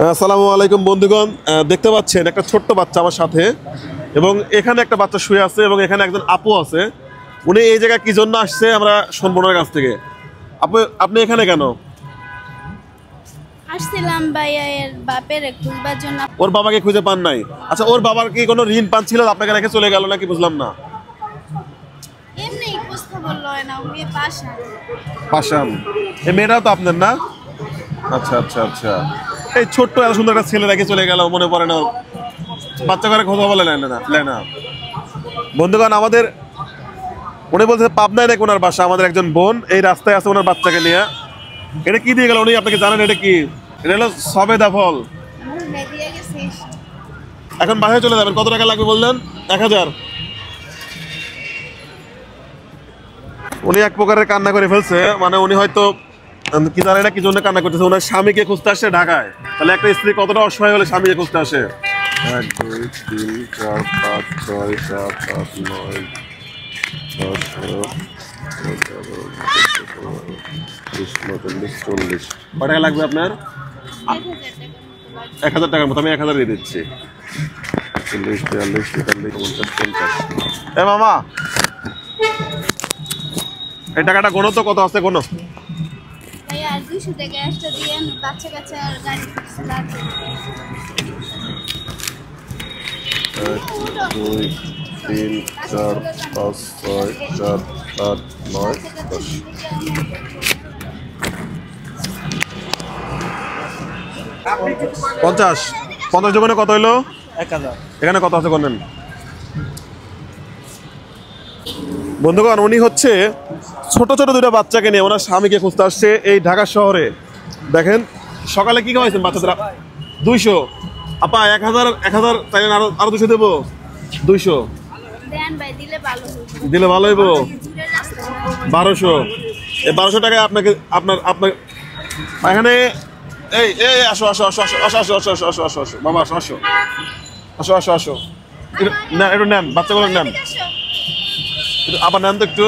আসসালামু আলাইকুম বন্ধুগণ, দেখতে পাচ্ছেন একটা ছোট্ট বাচ্চা আমার সাথে, এবং এখানে একটা বাচ্চা শুয়ে আছে, এবং এখানে একজন আপু আছে। উনি এই জায়গায় কি জন্য আসছে আমরা শুনবো ওনার কাছ থেকে। আপু, আপনি এখানে কেন? আসছিলাম ভাইয়া এর বাপের খুঁজবার জন্য। ওর বাবাকে খুঁজে পান নাই? আচ্ছা, ওর বাবার কি কোনো ঋণ পান ছিল, আপনাকে রেখে চলে গেল নাকি? বুঝলাম না। এমনি খোঁজ খবর লয় না, ওই পাশান। পাশান? এই মেয়েটাও তো আপনার না? আচ্ছা আচ্ছা আচ্ছা। এই ছোট্ট এত সুন্দর একটা ছেলে রেখে চলে গেল, মনে পড়ে না? বাচ্চা করে কথা বলে নেয় না। বন্ধুগণ, আমাদের উনি বলছে পাবনায় নাকি ওনার বাসা। আমাদের একজন বোন এই রাস্তায় আছে ওনার বাচ্চাকে নিয়ে। এটা কি দিয়ে গেল উনি, আপনাকে জানেন এটা কি? এটা হলো সবেদা ফল। এখন বাসায় চলে যাবেন। কত টাকা লাগবে বললেন? 1000। উনি এক প্রকারের কান্না করে ফেলছে, মানে উনি হয়তো কি জানে না কি জন্য কান্না করতেছে। ওনার স্বামীকে খুঁজতে আসছে ঢাকায়। তাহলে একটা স্ত্রী কতটা অসহায় হলে স্বামীকে খুঁজতে আসে। 1 2 3 4 5 6 7 8 9 10 11 12 টাকা লাগবে আপনার? 1000 টাকার মতো। আমি 1000 দিয়ে দিচ্ছি। 40 42 43 50 50। এ মামা, এই টাকাটা গোনো তো, কত আছে গোনো। ভাইয়া আর 200 টাকা এক্সট্রা দিয়েন, বাচ্চা কাচ্চা গাড়ি লাগবে। 1 2 3 4 5 6 7 8 9 10। 50 দোকানে কত হইলো? 1000। এখানে কত আছে বলেন বন্ধুগণ। উনি হচ্ছে ছোট ছোট দুটো বাচ্চাকে নিয়ে ওনার স্বামীকে খুঁজতে আসছে এই ঢাকা শহরে। দেখেন সকালে কি খাওয়াইছেন বাচ্চাদের? 200। আপা 1000 তাই আরো 200 দেবো। 200 দেন ভাই, দিলে ভালো হবে। দিলে ভালো হইব। দূরে রাস্তা না। 1200। এই 1200 টাকায় আপনাকে আপনার এখানে এই এই আসো আসো আসো আসো আসো আসো আসো আসো আসো আসো বাবা, আসো আসো আসো আসো আসো। না, একটু নেন, বাচ্চাগুলো নেন, আবার নেন তো একটু।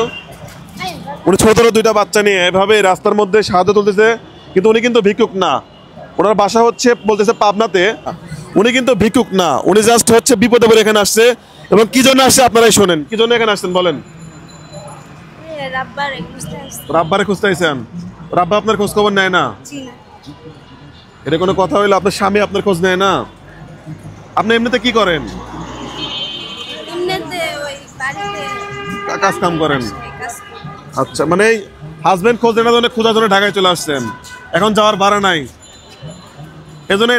উনি ছোট ছোট দুইটা বাচ্চা নিয়ে এভাবে রাস্তার মধ্যে সাহায্য তুলতেছে, কিন্তু উনি কিন্তু ভিক্ষুক না। ওনার বাসা হচ্ছে বলতেছে পাবনাতে। উনি কিন্তু ভিক্ষুক না, উনি জাস্ট হচ্ছে বিপদে পড়ে এখানে আসছে। এবং কি জন্য আসছে আপনারাই শোনেন। কি জন্য এখানে আসছেন বলেন? রাব্বারে খুঁজতে আসছি। রাব্বারে খুঁজতে আইছেন? রাব্বা আপনার খোঁজ খবর নেয় না? জি না। এটা কোনো কথা হইলো? আপনার স্বামী আপনার খোঁজ নেয় না? আপনি এমনিতে কি করেন? এমনিতে ওই বাড়িতে কাজ কাম করেন? কাজ করি। আচ্ছা, মানে হাজবেন্ড খোঁজ নেওয়ার জন্য খোঁজার জন্য ঢাকায় চলে আসছেন। এখন যাওয়ার ভাড়া নাই, এজন্য